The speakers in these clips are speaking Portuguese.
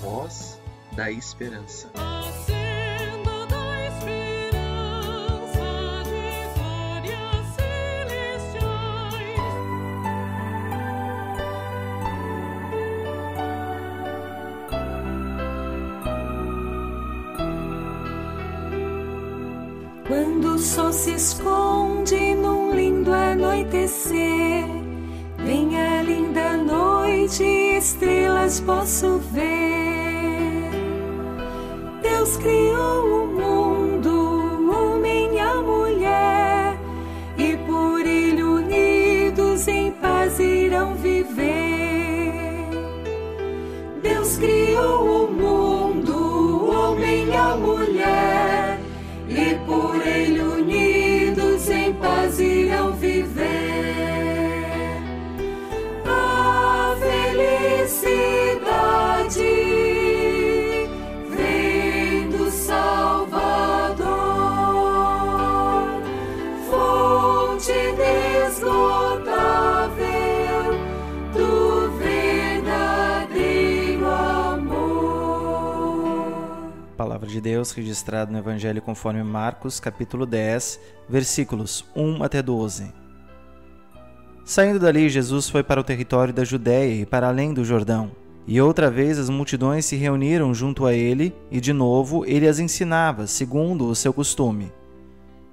voz da esperança. Quando o sol se esconde num lindo anoitecer, vem a linda noite e estrelas posso ver. Deus criou o mundo, o homem e a mulher, e por ele unidos em paz irão viver. Deus criou o mundo, o homem e a mulher, e por ele unidos em paz irão viver. A felicidade vem do Salvador, fonte inesgotável do verdadeiro amor. Palavra de Deus registrada no Evangelho conforme Marcos, capítulo 10, versículos 1 até 12. Saindo dali, Jesus foi para o território da Judéia e para além do Jordão. E outra vez as multidões se reuniram junto a ele, e de novo ele as ensinava, segundo o seu costume.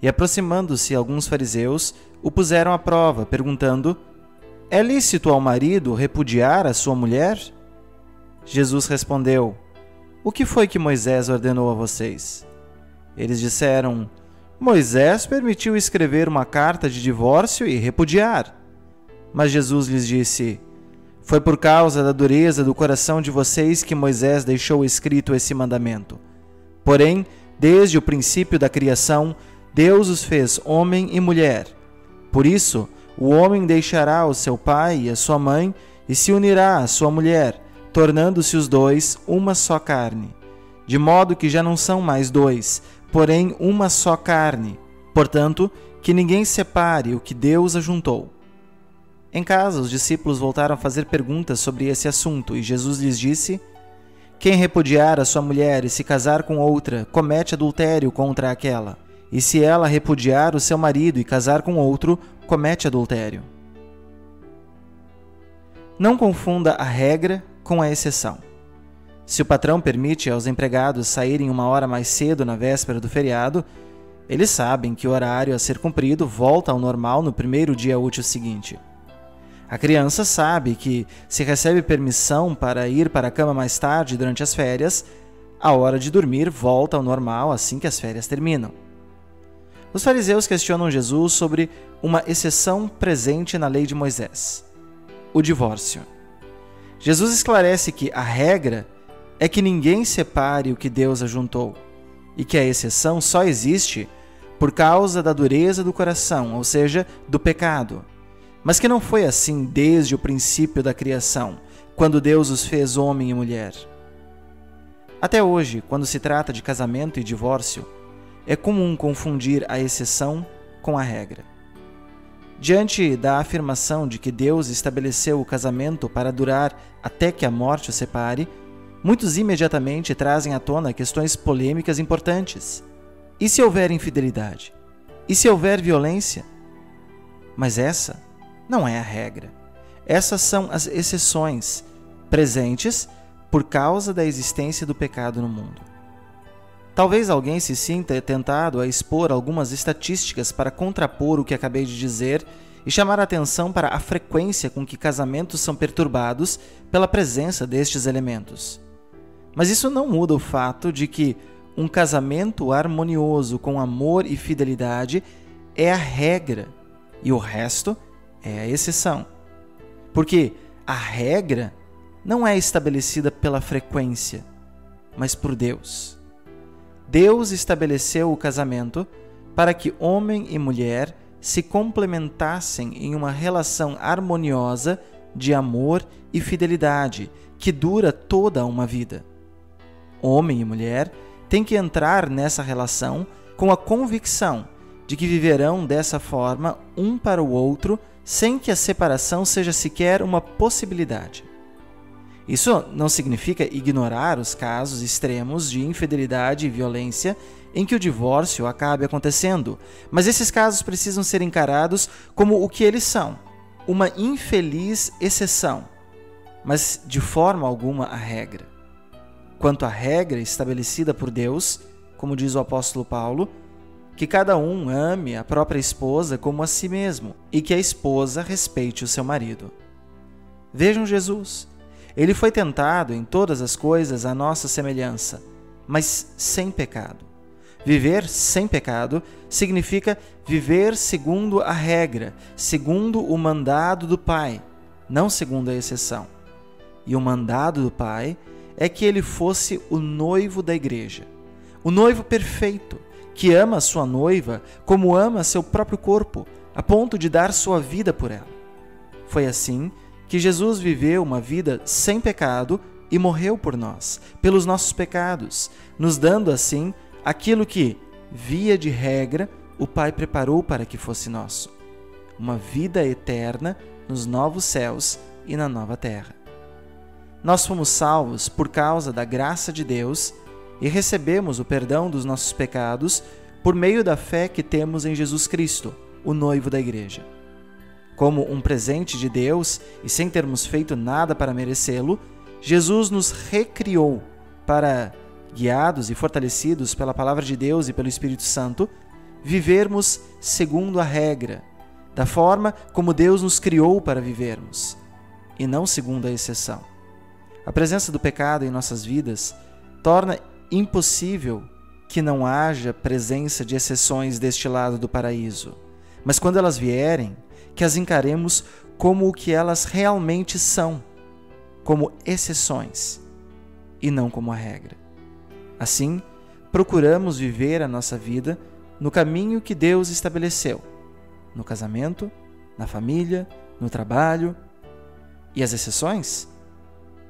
E aproximando-se alguns fariseus, o puseram à prova, perguntando: É lícito ao marido repudiar a sua mulher? Jesus respondeu: O que foi que Moisés ordenou a vocês? Eles disseram: Moisés permitiu escrever uma carta de divórcio e repudiar. Mas Jesus lhes disse: Foi por causa da dureza do coração de vocês que Moisés deixou escrito esse mandamento. Porém, desde o princípio da criação, Deus os fez homem e mulher. Por isso, o homem deixará o seu pai e a sua mãe e se unirá à sua mulher, tornando-se os dois uma só carne. De modo que já não são mais dois, porém uma só carne. Portanto, que ninguém separe o que Deus ajuntou. Em casa, os discípulos voltaram a fazer perguntas sobre esse assunto, e Jesus lhes disse: Quem repudiar a sua mulher e se casar com outra, comete adultério contra aquela. E se ela repudiar o seu marido e casar com outro, comete adultério. Não confunda a regra com a exceção. Se o patrão permite aos empregados saírem uma hora mais cedo na véspera do feriado, eles sabem que o horário a ser cumprido volta ao normal no primeiro dia útil seguinte. A criança sabe que, se recebe permissão para ir para a cama mais tarde durante as férias, a hora de dormir volta ao normal assim que as férias terminam. Os fariseus questionam Jesus sobre uma exceção presente na lei de Moisés: o divórcio. Jesus esclarece que a regra é que ninguém separe o que Deus ajuntou, e que a exceção só existe por causa da dureza do coração, ou seja, do pecado. Mas que não foi assim desde o princípio da criação, quando Deus os fez homem e mulher. Até hoje, quando se trata de casamento e divórcio, é comum confundir a exceção com a regra. Diante da afirmação de que Deus estabeleceu o casamento para durar até que a morte o separe, muitos imediatamente trazem à tona questões polêmicas importantes. E se houver infidelidade? E se houver violência? Mas essa não é a regra. Essas são as exceções, presentes por causa da existência do pecado no mundo. Talvez alguém se sinta tentado a expor algumas estatísticas para contrapor o que acabei de dizer e chamar a atenção para a frequência com que casamentos são perturbados pela presença destes elementos. Mas isso não muda o fato de que um casamento harmonioso com amor e fidelidade é a regra e o resto é a exceção. Porque a regra não é estabelecida pela frequência, mas por Deus. Deus estabeleceu o casamento para que homem e mulher se complementassem em uma relação harmoniosa de amor e fidelidade que dura toda uma vida. Homem e mulher têm que entrar nessa relação com a convicção de que viverão dessa forma um para o outro sem que a separação seja sequer uma possibilidade. Isso não significa ignorar os casos extremos de infidelidade e violência em que o divórcio acabe acontecendo, mas esses casos precisam ser encarados como o que eles são, uma infeliz exceção, mas de forma alguma a regra. Quanto à regra estabelecida por Deus, como diz o apóstolo Paulo, que cada um ame a própria esposa como a si mesmo e que a esposa respeite o seu marido. Vejam Jesus. Ele foi tentado em todas as coisas à nossa semelhança, mas sem pecado. Viver sem pecado significa viver segundo a regra, segundo o mandado do Pai, não segundo a exceção. E o mandado do Pai é que ele fosse o noivo da igreja, o noivo perfeito, que ama a sua noiva como ama seu próprio corpo, a ponto de dar sua vida por ela. Foi assim que Jesus viveu uma vida sem pecado e morreu por nós, pelos nossos pecados, nos dando assim aquilo que, via de regra, o Pai preparou para que fosse nosso: uma vida eterna nos novos céus e na nova terra. Nós fomos salvos por causa da graça de Deus e recebemos o perdão dos nossos pecados por meio da fé que temos em Jesus Cristo, o noivo da igreja. Como um presente de Deus e sem termos feito nada para merecê-lo, Jesus nos recriou para, guiados e fortalecidos pela palavra de Deus e pelo Espírito Santo, vivermos segundo a regra, da forma como Deus nos criou para vivermos, e não segundo a exceção. A presença do pecado em nossas vidas torna impossível que não haja presença de exceções deste lado do paraíso, mas quando elas vierem, que as encaremos como o que elas realmente são, como exceções, e não como a regra. Assim, procuramos viver a nossa vida no caminho que Deus estabeleceu, no casamento, na família, no trabalho. E as exceções?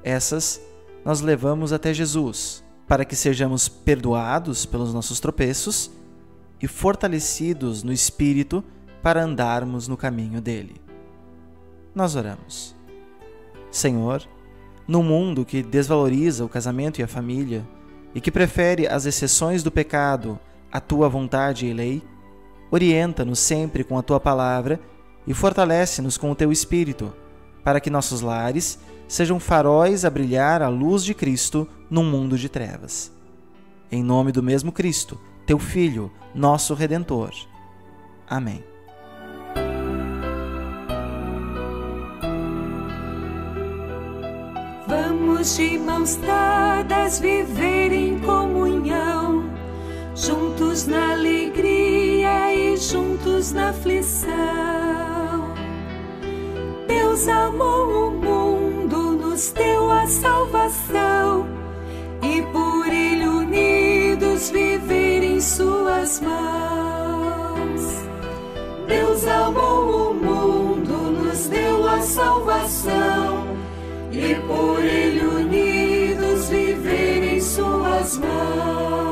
Essas nós levamos até Jesus, para que sejamos perdoados pelos nossos tropeços e fortalecidos no Espírito para andarmos no caminho dele. Nós oramos. Senhor, num mundo que desvaloriza o casamento e a família e que prefere as exceções do pecado à tua vontade e lei, orienta-nos sempre com a tua palavra e fortalece-nos com o teu Espírito, para que nossos lares sejam faróis a brilhar a luz de Cristo num mundo de trevas. Em nome do mesmo Cristo, teu Filho, nosso Redentor. Amém. Vamos de mãos dadas viver em comunhão, juntos na alegria e juntos na aflição. Deus amou o mundo, nos deu a salvação, e por Ele unidos viver em suas mãos. Deus amou o mundo, nos deu a salvação, e por Ele unidos viver em suas mãos.